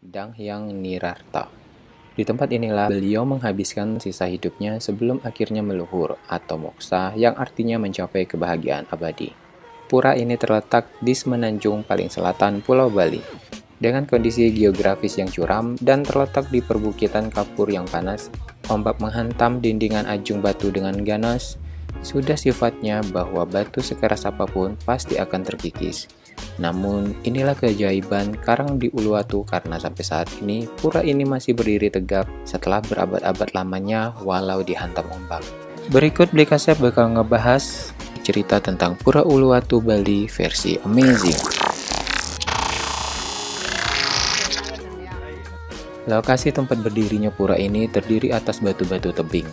Dang Hyang Nirarta. Di tempat inilah beliau menghabiskan sisa hidupnya sebelum akhirnya meluhur atau moksa yang artinya mencapai kebahagiaan abadi. Pura ini terletak di semenanjung paling selatan Pulau Bali. Dengan kondisi geografis yang curam dan terletak di perbukitan kapur yang panas, ombak menghantam dindingan ajung batu dengan ganas. Sudah sifatnya bahwa batu sekeras apapun pasti akan terkikis. Namun, inilah keajaiban Karang di Uluwatu karena sampai saat ini, pura ini masih berdiri tegak setelah berabad-abad lamanya walau dihantam ombak. Berikut Beli Kasep bakal ngebahas cerita tentang Pura Uluwatu Bali versi Amazing. Lokasi tempat berdirinya pura ini terdiri atas batu-batu tebing.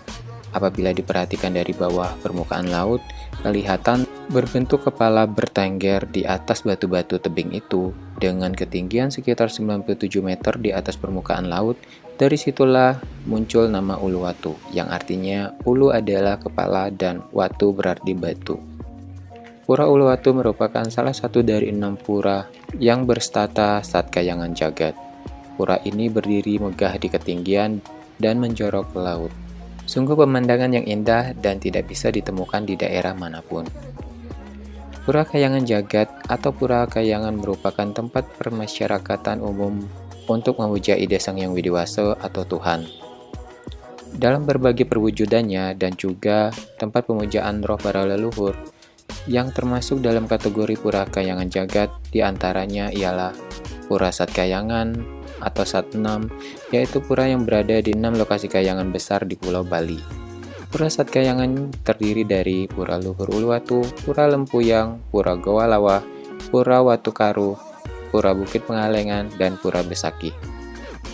Apabila diperhatikan dari bawah permukaan laut, kelihatan berbentuk kepala bertengger di atas batu-batu tebing itu dengan ketinggian sekitar 97 meter di atas permukaan laut. Dari situlah muncul nama Uluwatu, yang artinya ulu adalah kepala dan watu berarti batu. Pura Uluwatu merupakan salah satu dari 6 pura yang berstata Satkayangan Jagat. Pura ini berdiri megah di ketinggian dan menjorok ke laut. Sungguh pemandangan yang indah dan tidak bisa ditemukan di daerah manapun. Pura Kayangan Jagat atau Pura Kayangan merupakan tempat permasyarakatan umum untuk memuja Ida Sang Hyang Widiwasa atau Tuhan. Dalam berbagai perwujudannya dan juga tempat pemujaan roh para leluhur yang termasuk dalam kategori Pura Kayangan Jagat diantaranya ialah Pura Satkayangan atau Satnam, yaitu pura yang berada di 6 lokasi kayangan besar di Pulau Bali. Pura Satkayangan terdiri dari Pura Luhur Uluwatu, Pura Lempuyang, Pura Gowalawa, Pura Watukaru, Pura Bukit Pengalengan, dan Pura Besaki.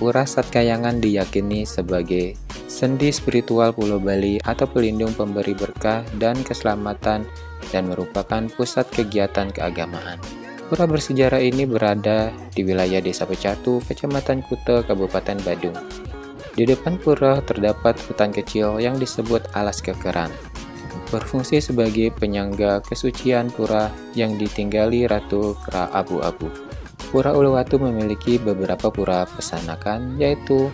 Pura Satkayangan diyakini sebagai sendi spiritual Pulau Bali atau pelindung pemberi berkah dan keselamatan dan merupakan pusat kegiatan keagamaan. Pura bersejarah ini berada di wilayah Desa Pecatu, Kecamatan Kute, Kabupaten Badung. Di depan pura terdapat hutan kecil yang disebut Alas Kekeran, berfungsi sebagai penyangga kesucian pura yang ditinggali Ratu Kera Abu-Abu. Pura Uluwatu memiliki beberapa pura pesanakan, yaitu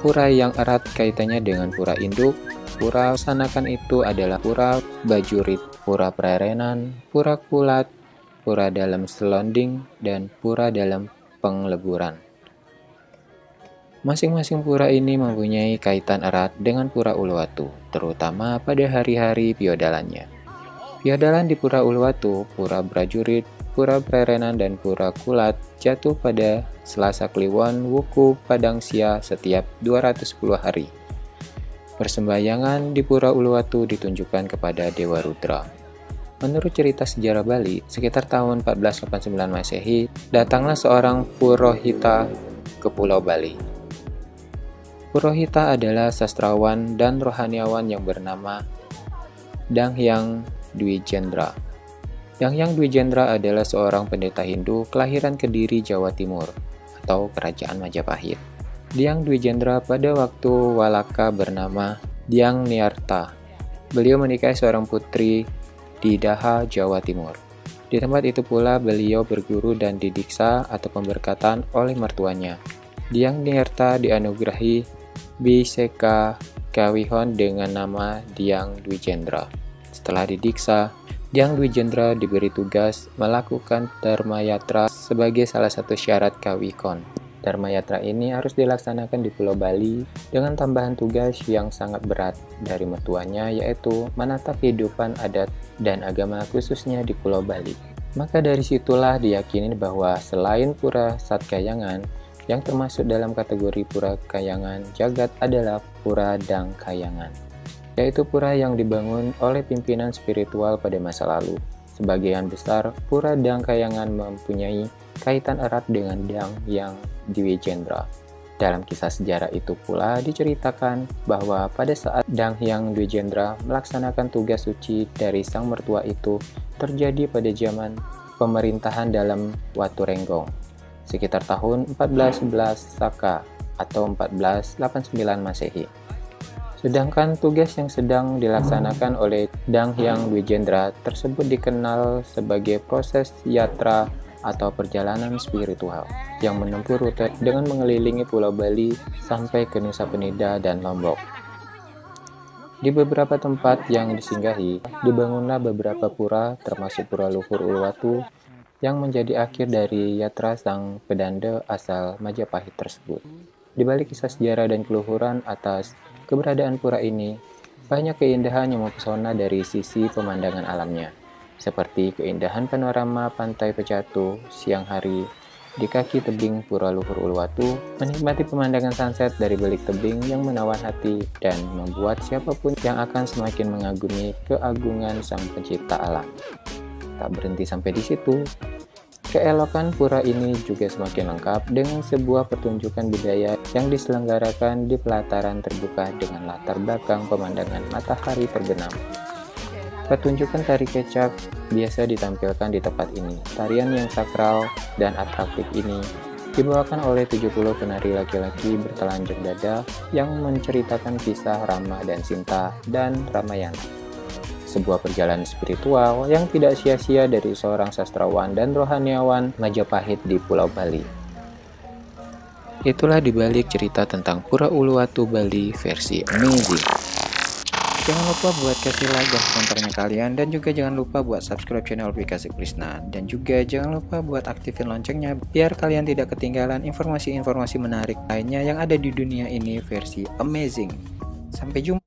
pura yang erat kaitannya dengan pura induk. Pura pesanakan itu adalah Pura Bajurit, Pura Prerenan, Pura Kulat, Pura Dalam Selonding, dan Pura Dalam Pengleburan. Masing-masing pura ini mempunyai kaitan erat dengan Pura Uluwatu, terutama pada hari-hari piodalannya. Piodalan di Pura Uluwatu, Pura Prajurit, Pura Prerenan, dan Pura Kulat jatuh pada Selasa Kliwon Wuku Padangsia setiap 210 hari. Persembahyangan di Pura Uluwatu ditunjukkan kepada Dewa Rudra. Menurut cerita sejarah Bali, sekitar tahun 1489 Masehi, datanglah seorang Purohita ke Pulau Bali. Purohita adalah sastrawan dan rohaniawan yang bernama Dang Hyang Dwijendra. Dang Hyang Dwijendra adalah seorang pendeta Hindu kelahiran Kediri, Jawa Timur, atau Kerajaan Majapahit. Dyang Dwijendra pada waktu Walaka bernama Dyang Nirarta. Beliau menikahi seorang putri di Daha, Jawa Timur. Di tempat itu pula beliau berguru dan didiksa atau pemberkatan oleh mertuanya. Dyang Nirarta dianugerahi Biseka Kawihon dengan nama Dyang Dwijendra. Setelah didiksa, Dyang Dwijendra diberi tugas melakukan Dharma Yatra sebagai salah satu syarat Kawihon. Dharma Yatra ini harus dilaksanakan di Pulau Bali dengan tambahan tugas yang sangat berat dari mertuanya, yaitu menatap kehidupan adat dan agama khususnya di Pulau Bali. Maka dari situlah diyakini bahwa selain Pura Satkayangan yang termasuk dalam kategori Pura Kayangan Jagat adalah Pura Dang Kayangan, yaitu pura yang dibangun oleh pimpinan spiritual pada masa lalu. Sebagian besar Pura Dang Kayangan mempunyai kaitan erat dengan Dang Hyang Dwijendra. Dalam kisah sejarah itu pula diceritakan bahwa pada saat Dang Hyang Dwijendra melaksanakan tugas suci dari sang mertua itu terjadi pada zaman pemerintahan dalam Watu Renggong, sekitar tahun 1411 Saka atau 1489 Masehi. Sedangkan tugas yang sedang dilaksanakan oleh Dang Hyang Dwijendra tersebut dikenal sebagai proses yatra atau perjalanan spiritual yang menempuh rute dengan mengelilingi Pulau Bali sampai ke Nusa Penida dan Lombok. Di beberapa tempat yang disinggahi, dibangunlah beberapa pura termasuk Pura Luhur Uluwatu yang menjadi akhir dari yatra sang pedanda asal Majapahit tersebut. Di balik kisah sejarah dan keluhuran atas keberadaan pura ini, banyak keindahan yang mempesona dari sisi pemandangan alamnya, seperti keindahan panorama pantai Pecatu siang hari di kaki tebing Pura Luhur Uluwatu, menikmati pemandangan sunset dari balik tebing yang menawan hati dan membuat siapapun yang akan semakin mengagumi keagungan sang pencipta alam. Tak berhenti sampai di situ, keelokan pura ini juga semakin lengkap dengan sebuah pertunjukan budaya yang diselenggarakan di pelataran terbuka dengan latar belakang pemandangan matahari terbenam. Pertunjukan tari kecak biasa ditampilkan di tempat ini. Tarian yang sakral dan atraktif ini dibawakan oleh 70 penari laki-laki bertelanjang dada yang menceritakan kisah Rama dan Sinta dan Ramayana. Sebuah perjalanan spiritual yang tidak sia-sia dari seorang sastrawan dan rohaniawan Majapahit di Pulau Bali. Itulah dibalik cerita tentang Pura Uluwatu Bali versi Amazing. Jangan lupa buat kasih like dan komentarnya kalian, dan juga jangan lupa buat subscribe channel Pikasik Krisna, dan juga jangan lupa buat aktifin loncengnya biar kalian tidak ketinggalan informasi-informasi menarik lainnya yang ada di dunia ini versi Amazing. Sampai jumpa.